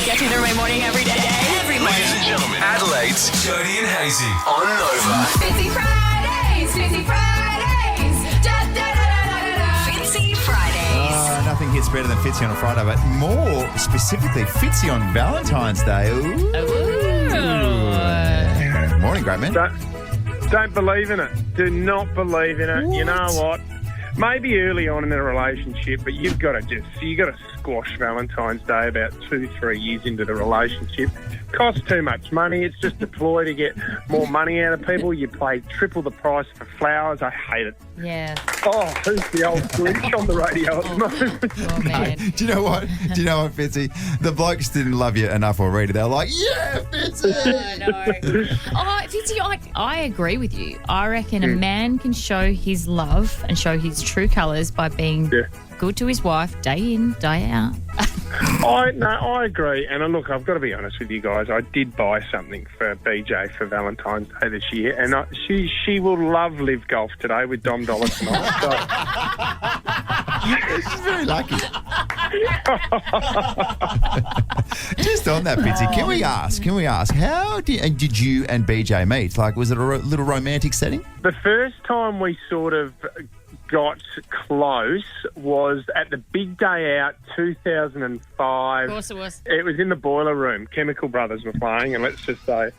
Get you through my morning every day. Every morning. Ladies and gentlemen, Adelaide's Jody and Hazy on Nova. Fitzy Fridays. Fitzy Fridays. Fitzy Fridays. Nothing hits better than Fitzy on a Friday, but more specifically, Fitzy on Valentine's Day. Ooh. Morning, great man. Don't believe in it. Do not believe in it. What? You know what? Maybe early on in a relationship, but you've got to squash Valentine's Day about 2-3 years into the relationship. Costs too much money. It's just a ploy to get more money out of people. You pay triple the price for flowers. I hate it. Yeah. Oh, who's the old Grinch on the radio at the moment? Oh, man. Do you know what, Fitzy? The blokes didn't love you enough already. They're like, yeah, Fitzy. I know. Oh, Fitzy, I agree with you. I reckon a man can show his love and show his true colours by being good to his wife day in, day out. I agree. And look, I've got to be honest with you guys. I did buy something for BJ for Valentine's Day this year, and she will love Live Golf today with Dom Dolla tonight. So. She's very lucky. Just on that, Fitzy, can we ask, how did you and BJ meet? Like, was it a little romantic setting? The first time we sort of got close was at the Big Day Out 2005. Of course it was. It was in the boiler room. Chemical Brothers were playing, and let's just say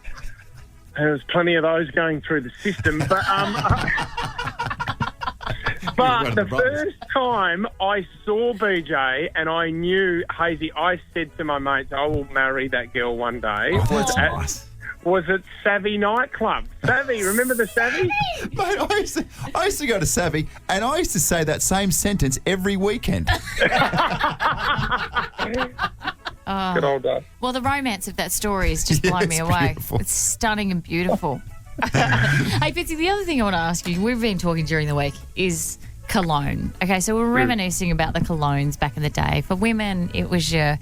there was plenty of those going through the system. But but the first time I saw BJ and I knew Hazy, I said to my mates, I will marry that girl one day. Oh, that's nice. Was at Savvy nightclub. Savvy, remember the Savvy? Mate, I used to go to Savvy, and I used to say that same sentence every weekend. Good old day. Well, the romance of that story has just blown me away. Beautiful. It's stunning and beautiful. Hey, Fitzy, the other thing I want to ask you, we've been talking during the week, is cologne. Okay, so we're reminiscing about the colognes back in the day. For women, it was your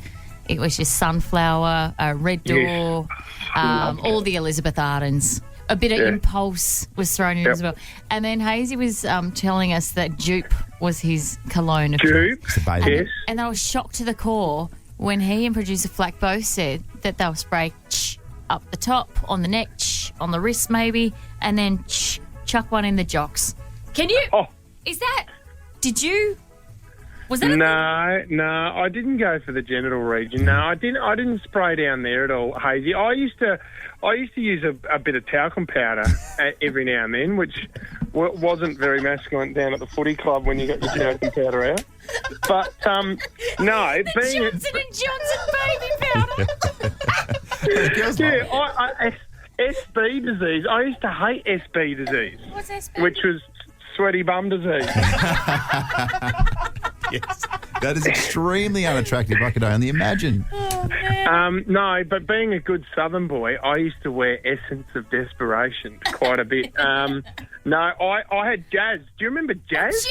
Sunflower, Red Door, all the Elizabeth Ardens. A bit of Impulse was thrown in as well. And then Hazy was telling us that Dupe was his cologne. Dupe? Yes. And I was shocked to the core when he and producer Flack both said that they'll spray up the top, on the neck, on the wrist maybe, and then chuck one in the jocks. Can you? Oh. Is that? Did you? Was that? No, I didn't go for the genital region. No, I didn't spray down there at all, Hazy. I used to use a bit of talcum powder every now and then, which wasn't very masculine down at the footy club when you got your talcum powder out. But no, being Johnson & Johnson baby powder. SB disease. I used to hate SB disease. What's SB? Which was sweaty bum disease. Yes, that is extremely unattractive. I could only imagine. Oh, man. No, but being a good Southern boy, I used to wear Essence of Desperation quite a bit. No, I had Jazz. Do you remember Jazz?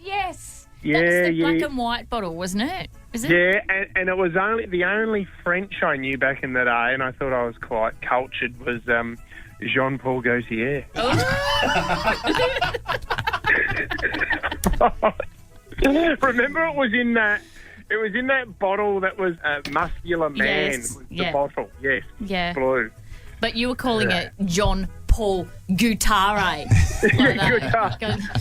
Yes. Yeah, that was the black and white bottle, wasn't it? Was it? Yeah, and it was the only French I knew back in the day, and I thought I was quite cultured, was Jean-Paul Gaultier. Remember, it was in that bottle that was Muscular Man. Yes, Was the bottle, yes. Yeah. Blue. But you were calling it John Paul Guittare.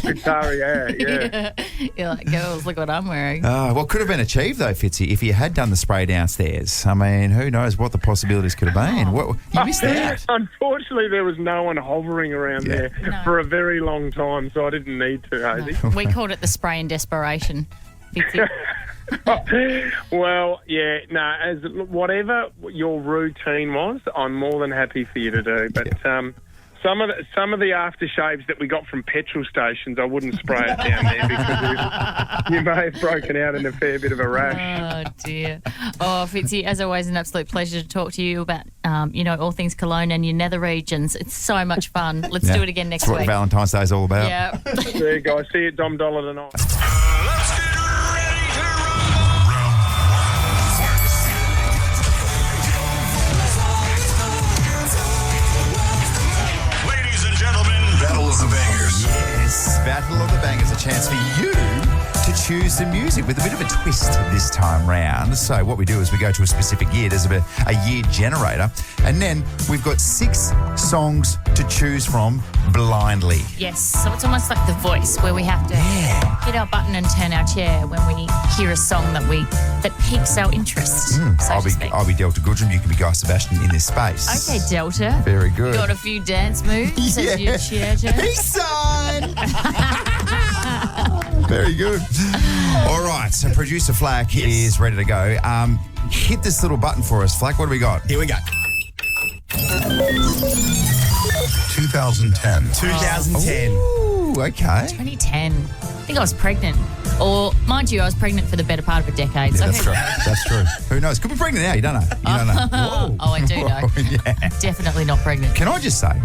Guitar, yeah. You're like, girls, look what I'm wearing. What could have been achieved, though, Fitzy, if you had done the spray downstairs? I mean, who knows what the possibilities could have been. You missed that. Unfortunately, there was no one hovering around there for a very long time, so I didn't need to, Hazy. No. We called it the spray in desperation. Fitzy. Well, yeah, no, as whatever your routine was, I'm more than happy for you to do. But some of the aftershaves that we got from petrol stations, I wouldn't spray it down there because you may have broken out in a fair bit of a rash. Oh dear. Oh, Fitzy, as always, an absolute pleasure to talk to you about all things cologne and your nether regions. It's so much fun. Let's do it again next That's week. what Valentine's Day is all about. Yeah. There you go. See you at Dom Dolla tonight. Let's get ready to rumble. Ladies and gentlemen, Battle of the Bangers. Yes, Battle of the Bangers, a chance for you to choose some music with a bit of a twist this time round. So what we do is we go to a specific year. There's a year generator. And then we've got 6 songs to choose from blindly. Yes, so it's almost like The Voice, where we have to hit our button and turn our chair when we hear a song that piques our interest. So to speak. I'll be Delta Goodrum. You can be Guy Sebastian in this space. Okay, Delta. Very good. Got a few dance moves as you chair turn. Peace, son! Very good. All right, so producer Flack is ready to go. Hit this little button for us, Flack. What do we got? Here we go. 2010. 2010. Ooh, okay. 2010. I think I was pregnant. Or, mind you, I was pregnant for the better part of a decade. Yeah, so that's true. That's true. Who knows? Could be pregnant now. You don't know. You don't know. Oh, I do know. Yeah. Definitely not pregnant. Can I just say,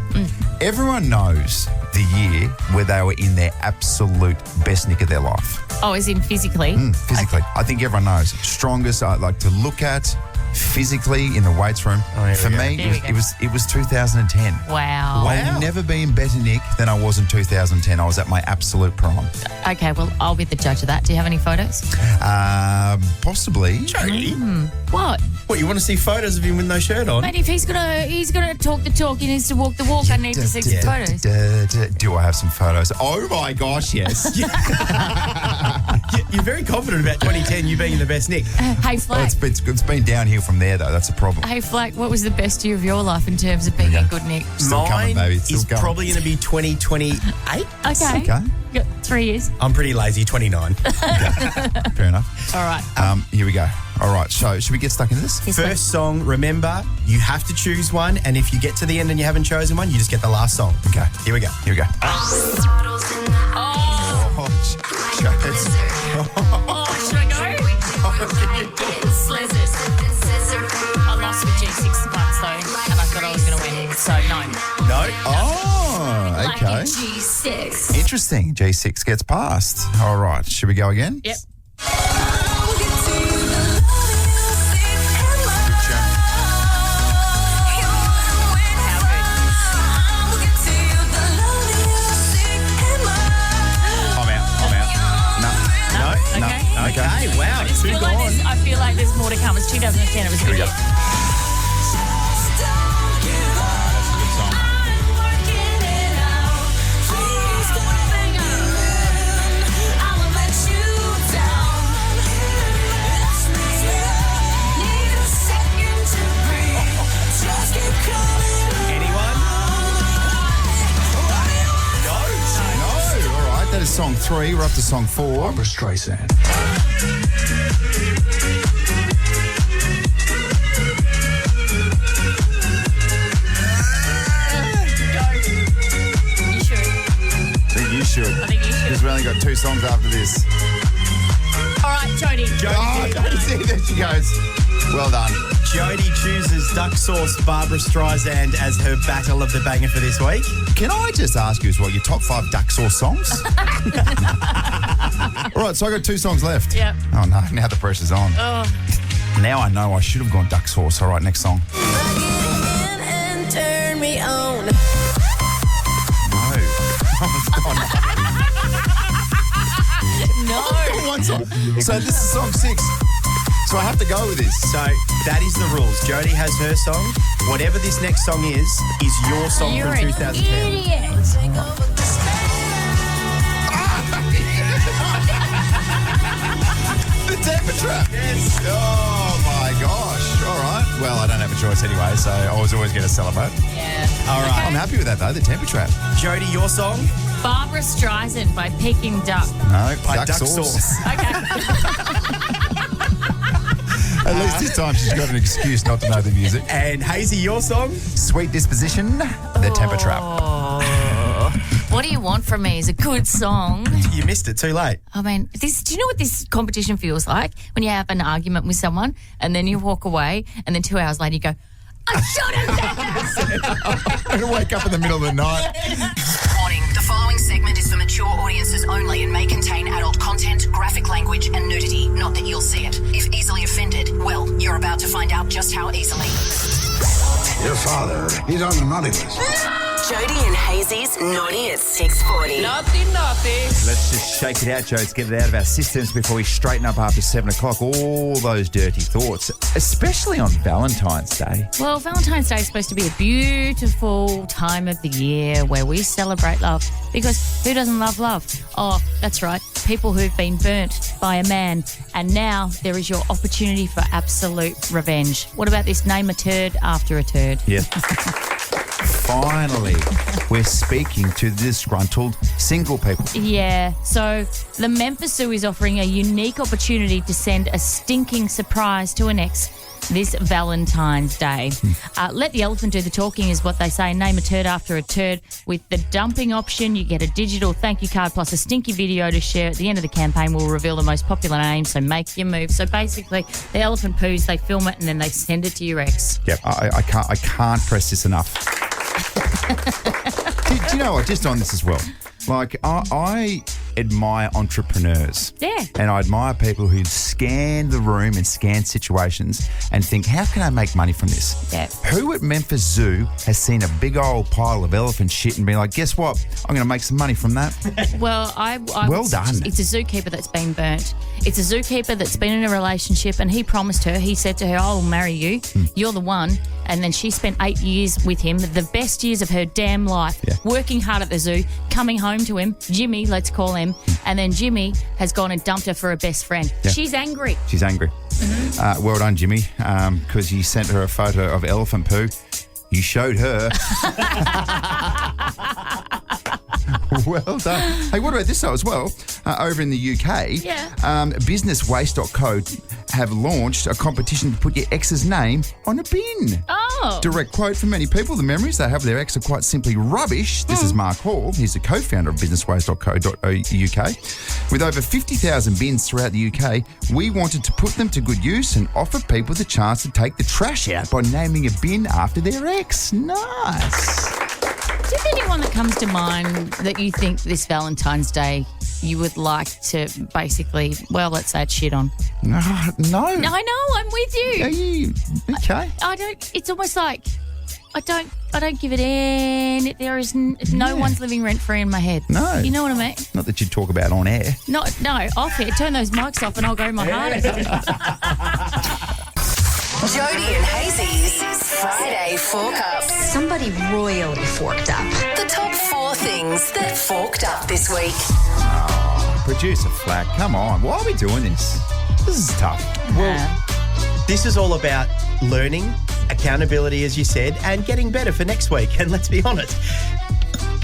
everyone knows the year where they were in their absolute best nick of their life. Oh, as in physically? Physically. I think everyone knows. Strongest, I like to look at physically in the weights room. For me, it was 2010. Wow. I've never been better nick than I was in 2010. I was at my absolute prime. Okay, well, I'll be the judge of that. Do you have any photos? Possibly. Jody, What? what, you want to see photos of him with no shirt on? Mate, if he's gonna talk the talk, he needs to walk the walk. I need to see some photos. Do I have some photos? Oh my gosh, yes. You're very confident about 2010, you being the best Nick. Hey, Flack. It's been downhill from there, though. That's a problem. Hey, Flack, what was the best year of your life in terms of being a good Nick? Still coming, baby. It's is still coming. probably going to be 2028. Okay. Okay. You got 3 years. I'm pretty lazy, 29. Fair enough. All right. Here we go. All right, so should we get stuck into this? Yes, Flack. First song, remember, you have to choose one, and if you get to the end and you haven't chosen one, you just get the last song. Okay. Here we go. Here we go. Oh, should I go? I lost with G6 once, though, and I thought I was going to win, so no. No? Oh, okay. G6. Interesting. G6 gets past. All right, should we go again? Yep. Okay, wow, I just feel like there's more to come. It's 2010. It was a good year. Anyone? No. All right, that is song 3. We're up to song 4. Barbara Streisand. You should. I think you should. I think you should. Because we only got 2 songs after this. All right, Jody. Oh, there she goes. Well done. Jody chooses Duck Sauce Barbara Streisand as her battle of the banger for this week. Can I just ask you as well, your top 5 duck sauce songs? All right, so I got 2 songs left. Yep. Oh, no, now the pressure's on. Oh. Now I know I should have gone duck sauce. All right, next song. No. One song. So this is song 6. So I have to go with this. So that is the rules. Jody has her song. Whatever this next song is your song You're from an 2010. idiot. The temper trap. Yes. Oh my gosh. All right. Well, I don't have a choice anyway, so I was always going to celebrate. Yeah. All right. I'm happy with that though. The temper trap. Jody, your song? Barbara Streisand by Peking Duck. No, By duck sauce. Okay. At least this time she's got an excuse not to know the music. And Hazy, your song? Sweet Disposition. The temper trap. Oh. What do you want from me is a good song. You missed it, too late. I mean, do you know what this competition feels like? When you have an argument with someone and then you walk away and then 2 hours later you go, I should have done that. I'm going to wake up in the middle of the night. Warning, the following segment is for mature audiences only and may contain adult content, graphic language and nudity. Not that you'll see it. If easily offended, well, you're about to find out just how easily. Your father, he's on the naughty list. Jody and Hazy's Naughty at 6:40. Let's just shake it out, Joe. Let's get it out of our systems before we straighten up after 7 o'clock. All those dirty thoughts, especially on Valentine's Day. Well, Valentine's Day is supposed to be a beautiful time of the year where we celebrate love, because who doesn't love love? Oh, that's right, people who've been burnt by a man, and now there is your opportunity for absolute revenge. What about this? Name a turd after a turd. Yeah. Finally, we're speaking to disgruntled single people. Yeah, so the Memphis Zoo is offering a unique opportunity to send a stinking surprise to an ex this Valentine's Day. Let the elephant do the talking is what they say. Name a turd after a turd. With the dumping option, you get a digital thank you card plus a stinky video to share. At the end of the campaign, we'll reveal the most popular names, so make your move. So basically, the elephant poos, they film it and then they send it to your ex. Yep, I can't press this enough. do you know what? Just on this as well. Like, I admire entrepreneurs. Yeah. And I admire people who scan the room and scan situations and think, how can I make money from this? Yeah. Who at Memphis Zoo has seen a big old pile of elephant shit and been like, guess what? I'm going to make some money from that? Well, Well done. It's a zookeeper that's been burnt. It's a zookeeper that's been in a relationship, and he promised her, he said to her, I will marry you. You're the one. And then she spent 8 years with him, the best years of her damn life, working hard at the zoo, coming home to him, Jimmy, let's call him, and then Jimmy has gone and dumped her for her best friend. Yeah. She's angry. She's angry. Well done, Jimmy, because you sent her a photo of elephant poo. You showed her. Well done. Hey, what about this though as well? Over in the UK, businesswaste.co have launched a competition to put your ex's name on a bin. Oh. Direct quote from many people. The memories they have of their ex are quite simply rubbish. This is Mark Hall. He's the co-founder of businesswaste.co.uk. With over 50,000 bins throughout the UK, we wanted to put them to good use and offer people the chance to take the trash out by naming a bin after their ex. Nice. Is there anyone that comes to mind that you think this Valentine's Day you would like to basically, well, let's say it's shit on? No. I know, I'm with you. Are you okay? I don't, it's almost like, I don't give it in. There is no one's living rent free in my head. No. You know what I mean? Not that you talk about on air. No, off it. Turn those mics off and I'll go my hardest. Jody and Hazy's Friday Fork Up. Somebody royally forked up. The top 4 things that forked up this week. Producer Flack, come on. Why are we doing this? This is tough. Well, this is all about learning, accountability, as you said, and getting better for next week. And let's be honest,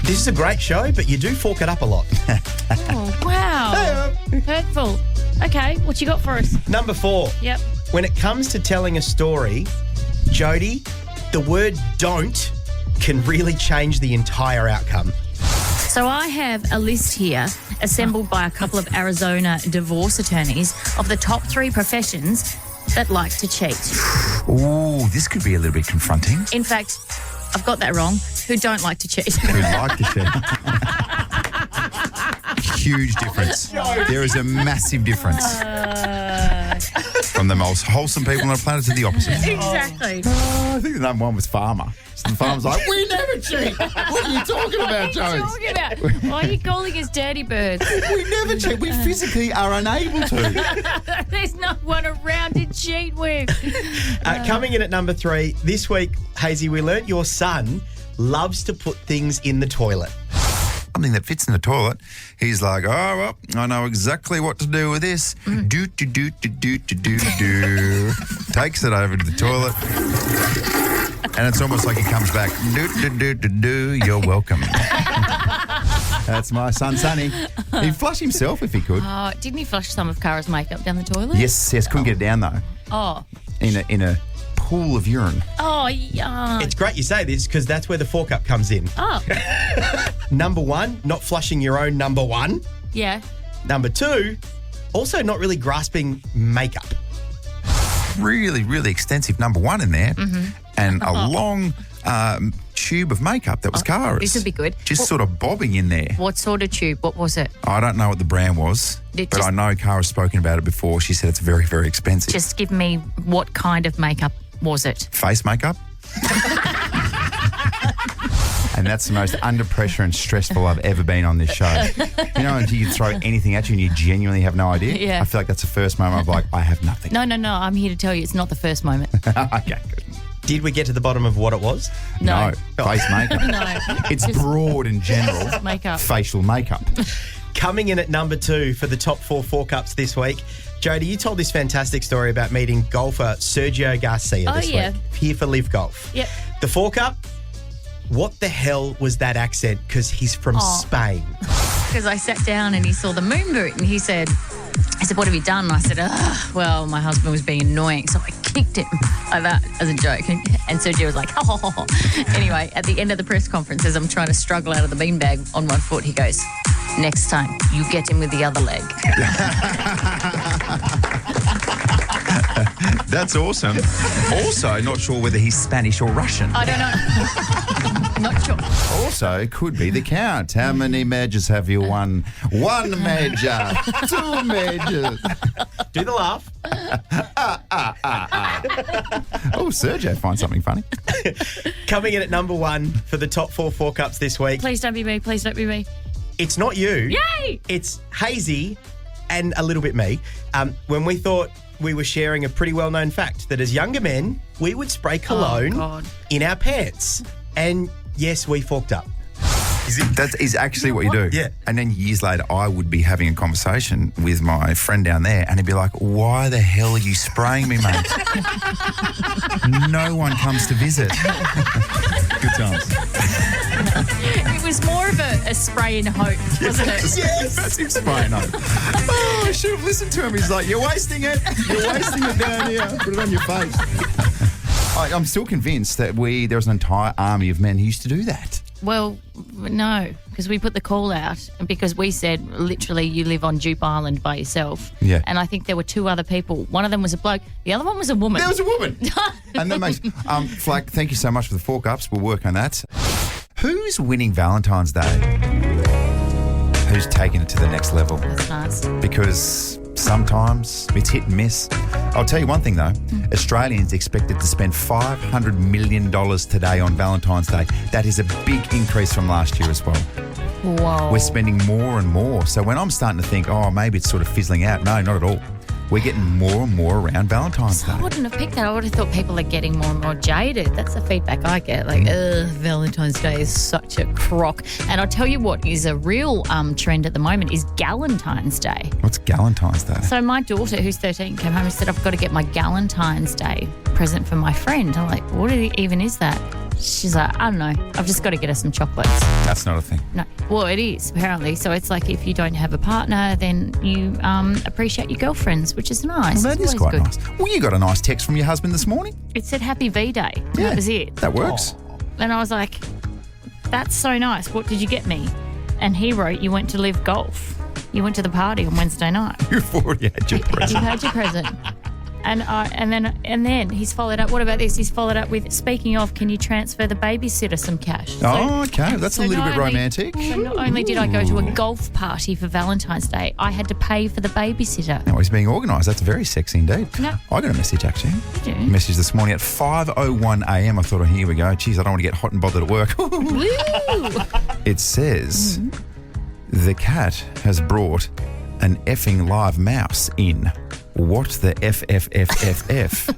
this is a great show, but you do fork it up a lot. Oh, wow. Hurtful. Okay, what you got for us? Number 4. Yep. When it comes to telling a story, Jody, the word don't can really change the entire outcome. So I have a list here assembled by a couple of Arizona divorce attorneys of the top 3 professions that like to cheat. Ooh, this could be a little bit confronting. In fact, I've got that wrong. Who don't like to cheat. Who like to cheat. Huge difference. There is a massive difference. From the most wholesome people on the planet to the opposite. Exactly. I think the number 1 was farmer. So the farmer's like, we never cheat. What are you talking about, Jones? Talking about? Why are you calling us dirty birds? We never cheat. We physically are unable to. There's no one around to cheat with. Coming in at number 3, this week, Hazy, we learnt your son loves to put things in the toilet. Something that fits in the toilet. He's like, oh, well, I know exactly what to do with this. Do. Takes it over to the toilet. And it's almost like he comes back. Do. You're welcome. That's my son, Sonny. He'd flush himself if he could. Didn't he flush some of Cara's makeup down the toilet? Yes. Couldn't get it down, though. Oh. In a pool of urine. Oh, yeah. It's great you say this because that's where the fork up comes in. Oh. Number 1, not flushing your own number 1. Yeah. Number 2, also not really grasping makeup. Really, really extensive number 1 in there. And a long tube of makeup that was Cara's. This would be good. Just sort of bobbing in there. What sort of tube? What was it? I don't know what the brand was, but I know Cara's spoken about it before. She said it's very, very expensive. Just give me what kind of makeup was it? Face makeup. And that's the most under pressure and stressful I've ever been on this show. You know, until you throw anything at you and you genuinely have no idea. Yeah. I feel like that's the first moment of like, I have nothing. No. I'm here to tell you it's not the first moment. Okay, good. Did we get to the bottom of what it was? No. Face makeup. No. It's broad in general. Makeup. Facial makeup. Coming in at number 2 for the top 4 Cups this week. Jodie, you told this fantastic story about meeting golfer Sergio Garcia this week. Here for Live Golf. Yep. The 4 Cup, what the hell was that accent? Because he's from Spain. Because I sat down and he saw the moon boot and he said, what have you done? And I said, well, my husband was being annoying. So I kicked him like that as a joke. And Sergio was like, ho. Anyway, at the end of the press conference, as I'm trying to struggle out of the beanbag on one foot, he goes, next time, you get him with the other leg. That's awesome. Also, not sure whether he's Spanish or Russian. I don't know. Not sure. Also, could be the count. How many majors have you won? 1 major, 2 majors. Do the laugh. Oh, Sergio finds something funny. Coming in at number 1 for the top 4 Cups this week. Please don't be me. Please don't be me. It's not you. Yay! It's Hazy and a little bit me. When we thought we were sharing a pretty well-known fact that as younger men, we would spray cologne in our pants. And yes, we forked up. That is actually what you do. Yeah. And then years later, I would be having a conversation with my friend down there and he'd be like, why the hell are you spraying me, mate? No one comes to visit. Good times. It was more of a spray in hope, wasn't it? Yes. Massive spray in hope. Oh, I should have listened to him. He's like, you're wasting it. You're wasting it down here. Put it on your face. I'm still convinced that there was an entire army of men who used to do that. Well, no, because we put the call out and because we said literally you live on Dupe Island by yourself. Yeah. And I think there were 2 other people. One of them was a bloke. The other one was a woman. There was a woman. And that makes... Flack, thank you so much for the 4 Cups. We'll work on that. Who's winning Valentine's Day? Who's taking it to the next level? That's nice. Because sometimes it's hit and miss. I'll tell you one thing, though. Australians expected to spend $500 million today on Valentine's Day. That is a big increase from last year as well. Whoa. We're spending more and more. So when I'm starting to think, maybe it's sort of fizzling out, no, not at all. We're getting more and more around Valentine's Day. I wouldn't have picked that. I would have thought people are getting more and more jaded. That's the feedback I get. Like, Valentine's Day is such a crock. And I'll tell you what is a real trend at the moment is Galentine's Day. What's Galentine's Day? So my daughter, who's 13, came home and said, I've got to get my Galentine's Day present for my friend. I'm like, what even is that? She's like, I don't know. I've just got to get her some chocolates. That's not a thing. No. Well, it is, apparently. So it's like if you don't have a partner, then you appreciate your girlfriends, which is nice. Well, that is quite nice. Well, you got a nice text from your husband this morning. It said Happy V-Day. Yeah, That was it. That works. And I was like, that's so nice. What did you get me? And he wrote, you went to Live Golf. You went to the party on Wednesday night. You've already had your present. You had your present. And then he's followed up. What about this? He's followed up with, speaking of, can you transfer the babysitter some cash? Okay. That's a little bit romantic. So not only did I go to a golf party for Valentine's Day, I had to pay for the babysitter. Now he's being organised. That's very sexy indeed. No. I got a message actually. You do? A message this morning at 5:01 a.m. I thought, here we go. Geez, I don't want to get hot and bothered at work. Woo! It says the cat has brought an effing live mouse in. What the FFFFF?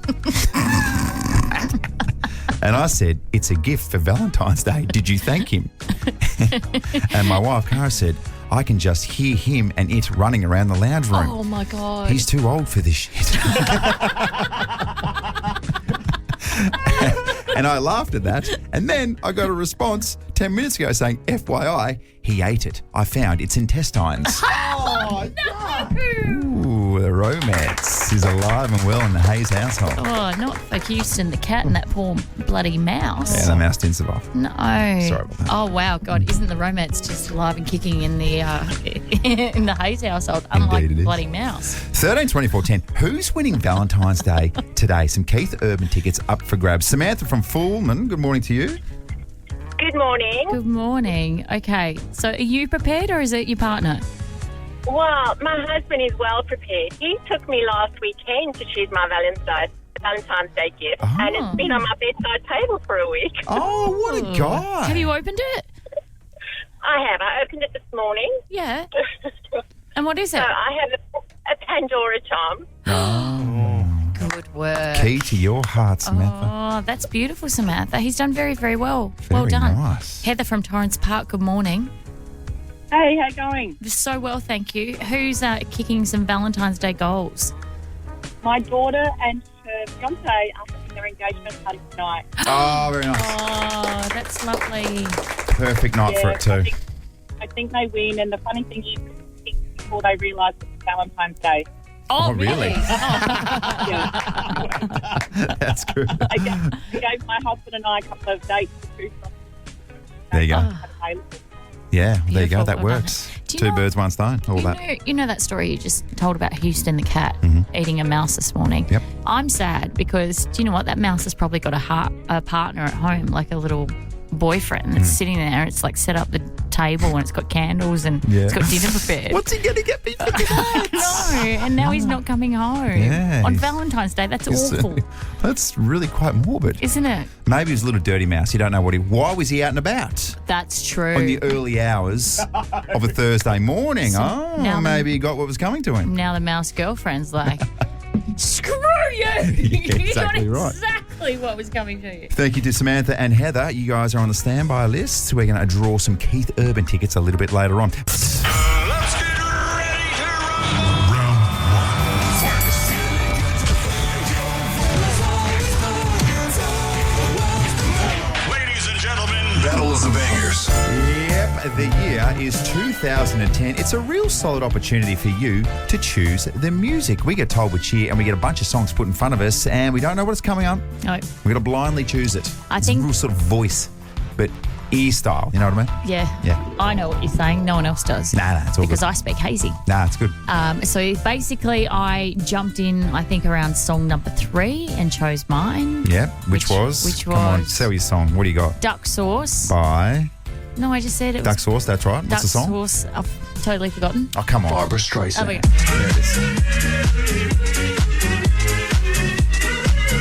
And I said, it's a gift for Valentine's Day. Did you thank him? And my wife, Cara, said, I can just hear him and it running around the lounge room. Oh, my God. He's too old for this shit. And I laughed at that. And then I got a response 10 minutes ago saying, FYI, he ate it. I found its intestines. Oh, no! Ooh, the romance is alive and well in the Hayes household. Oh, not for Houston, the cat and that poor bloody mouse. Yeah, the mouse didn't survive. No. Sorry about that. Oh, wow, God, isn't the romance just alive and kicking in the in the Hayes household, unlike Indeed it the is. bloody mouse? 13 24 10. Who's winning Valentine's Day today? Some Keith Urban tickets up for grabs. Samantha from Fullman, good morning to you. Good morning. Good morning. Okay, so are you prepared or is it your partner? Well, my husband is well prepared. He took me last weekend to choose my Valentine's Valentine's Day gift, and it's been on my bedside table for a week. Oh, what a guy. Have you opened it? I have. I opened it this morning. Yeah. And what is it? So I have a Pandora charm. Good work. Key to your heart, Samantha. Oh, that's beautiful, Samantha. He's done very, very well. Well Very done. nice. Heather from Torrance Park, good morning. Hey, how you going? So well, thank you. Who's kicking some Valentine's Day goals? My daughter and her fiance are having their engagement party tonight. Oh, very nice. Oh, that's lovely. Perfect night for it too. I think they win, and the funny thing is, before they realise it's Valentine's Day. Oh, really? Yeah. That's good. I gave my husband and I a couple of dates to choose from. There you go. Yeah, there you go. Beautiful. That Well done. works. Do you Two know- birds, one stone. All that. You know that story you just told about Houston the cat eating a mouse this morning? Yep. I'm sad because, do you know what? That mouse has probably got a partner at home, like a little boyfriend that's sitting there. It's like set up the table and it's got candles and it's got dinner prepared. What's he going to get me for tonight? No, and now he's not coming home Yeah, on he's- Valentine's Day. That's awful, That's really quite morbid. isn't it? Maybe he's a little dirty mouse. You don't know why was he out and about That's true. on the early hours of a Thursday morning? now the- Maybe he got what was coming to him. Now the mouse girlfriend's like, screw you! Yeah, exactly You know right. exactly what was coming to you. Thank you to Samantha and Heather. You guys are on the standby list. We're going to draw some Keith Urban tickets a little bit later on. Let's get ready to rumble. Round one. Ladies and gentlemen, Battle of the Bangers. Yep, the year is 2010. It's a real solid opportunity for you to choose the music. We get told which year and we get a bunch of songs put in front of us and we don't know what's coming up. No. We're going to blindly choose it. I It's think- a real sort of voice, but ear style. You know what I mean? Yeah. Yeah. I know what you're saying. No one else does. Nah, it's all Because good. I speak hazy. Nah, it's good. So basically, I jumped in, I think, around song number 3 and chose mine. Yeah, which was? Which Come on, was sell your song. What do you got? Duck Sauce. By No, I just said it Duck was Sauce, that's right. What's Duck the song? Sauce. I've totally forgotten. Oh, come on. Barbara Oh, Streisand. we go. There it is.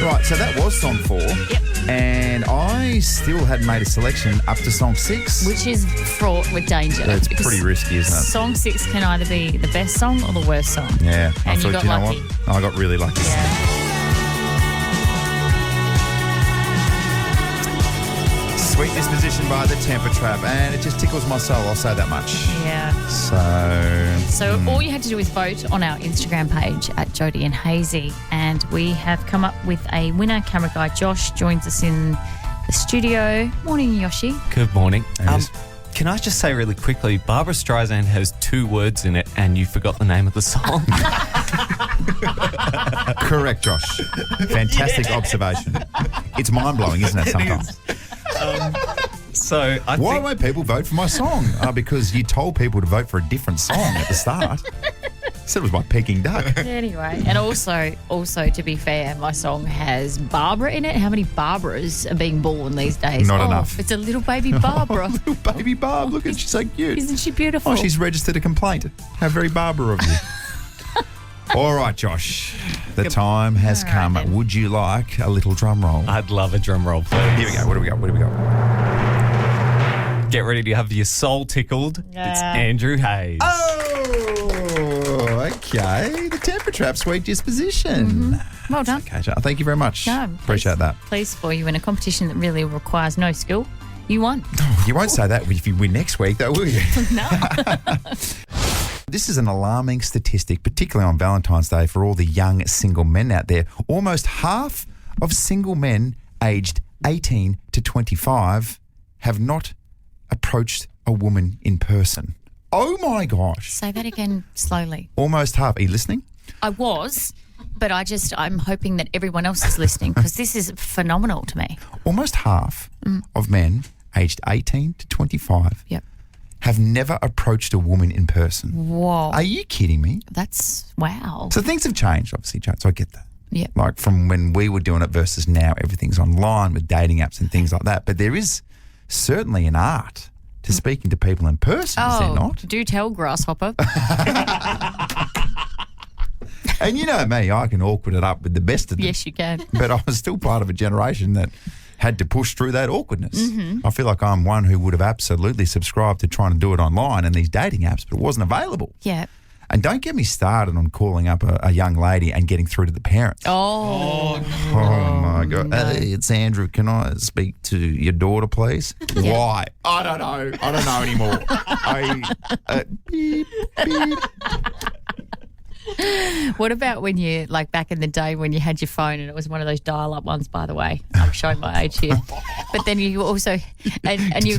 Right, so that was song 4. Yep. And I still hadn't made a selection up to song 6. Which is fraught with danger. That's because pretty risky, isn't it? Song 6 can either be the best song or the worst song. Yeah. I And you thought, got you know lucky. what? I got really lucky. Yeah. Sweet Disposition by The Temper Trap. And it just tickles my soul, I'll say that much. Yeah. So All you had to do is vote on our Instagram page at Jody and Hazy, and we have come up with a winner. Camera guy Josh joins us in the studio. Morning, Yoshi. Good morning. There it is. Can I just say really quickly, Barbara Streisand has 2 words in it and you forgot the name of the song. Correct, Josh. Fantastic observation. It's mind-blowing, isn't it, sometimes? So I Why think... won't people vote for my song? Because you told people to vote for a different song at the start. Said it was my Peking duck. Anyway, and also to be fair, my song has Barbara in it. How many Barbaras are being born these days? Not enough. It's a little baby Barbara. Little baby Barb, look at she's so cute. Isn't she beautiful? Oh, she's registered a complaint. How very Barbara of you. All right, Josh. The time has All right, come. then. Would you like a little drum roll? I'd love a drum roll, please. Here we go. What do we got? What do we got? Get ready to have your soul tickled. It's Andrew Hayes. Oh, okay. The Temper Trap, Sweet Disposition. Well done. Okay, Joe, thank you very much. No, Appreciate that. Pleased for you in a competition that really requires no skill. You won. You won't say that if you win next week, though, will you? No. This is an alarming statistic, particularly on Valentine's Day for all the young single men out there. Almost half of single men aged 18 to 25 have not approached a woman in person. Oh, my gosh. Say that again slowly. Almost half. Are you listening? I was, but I'm hoping that everyone else is listening because this is phenomenal to me. Almost half of men aged 18 to 25 Yep. have never approached a woman in person. Whoa. Are you kidding me? That's wow. So things have changed, obviously, Jones. I get that. Yep. Like from when we were doing it versus now, everything's online with dating apps and things like that. But there is certainly an art to speaking to people in person, is there not? Do tell, grasshopper. And you know me, I can awkward it up with the best of them. Yes, you can. But I was still part of a generation that had to push through that awkwardness. Mm-hmm. I feel like I'm one who would have absolutely subscribed to trying to do it online and these dating apps, but it wasn't available. Yeah. And don't get me started on calling up a young lady and getting through to the parents. Oh, my God. Hey, it's Andrew. Can I speak to your daughter, please? Yeah. Why? I don't know. I don't know anymore. Beep, beep. What about when you, like back in the day when you had your phone and it was one of those dial-up ones, by the way? I'm showing my age here. But then you also, and you...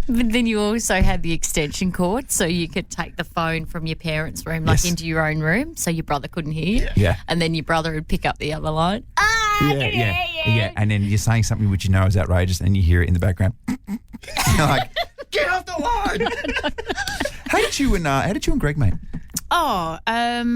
But then you also had the extension cord, so you could take the phone from your parents' room, like Yes. into your own room, so your brother couldn't hear you. Yeah. And then your brother would pick up the other line. Yeah. And then you're saying something which you know is outrageous and you hear it in the background. You're like, get off the line. How did you and Greg meet? Oh,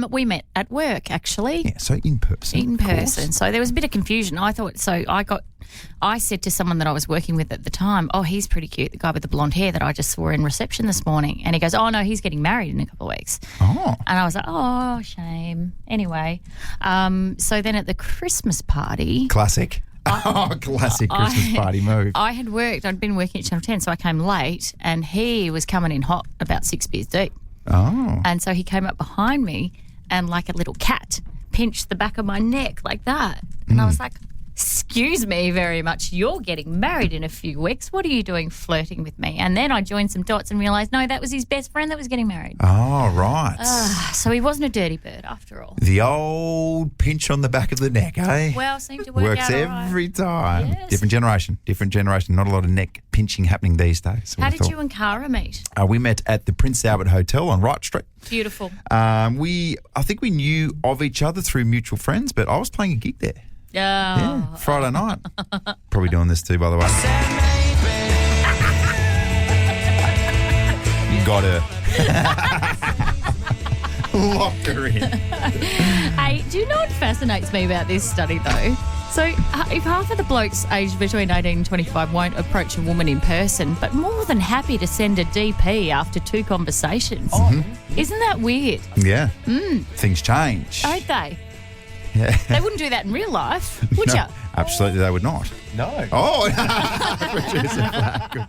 we met at work, actually. Yeah, so in person. In of course. person. So there was a bit of confusion. I said to someone that I was working with at the time, oh, he's pretty cute, the guy with the blonde hair that I just saw in reception this morning. And he goes, oh, no, he's getting married in a couple of weeks. Oh. And I was like, oh, shame. Anyway, so then at the Christmas party... Classic. Classic Christmas party move. I'd been working at Channel 10, so I came late and he was coming in hot, about 6 beers deep. Oh. And so he came up behind me and like a little cat pinched the back of my neck like that. And I was like, excuse me very much, you're getting married in a few weeks. What are you doing flirting with me? And then I joined some dots and realised, no, that was his best friend that was getting married. Oh, right. So he wasn't a dirty bird after all. The old pinch on the back of the neck, eh? Well, seemed to work Works out all right. every time. Yes. Different generation. Not a lot of neck pinching happening these days. How did you and Cara meet? We met at the Prince Albert Hotel on Wright Street. Beautiful. I think we knew of each other through mutual friends, but I was playing a gig there. Yeah, Friday night. Probably doing this too, by the way. Got her. Locked her in. Hey, do you know what fascinates me about this study, though? So if half of the blokes aged between 18 and 25 won't approach a woman in person, but more than happy to send a DP after 2 conversations. Isn't that weird? Yeah. Things change. Don't they? Yeah. They wouldn't do that in real life, would No, you? absolutely they would not. No. Oh, producer flag. Good.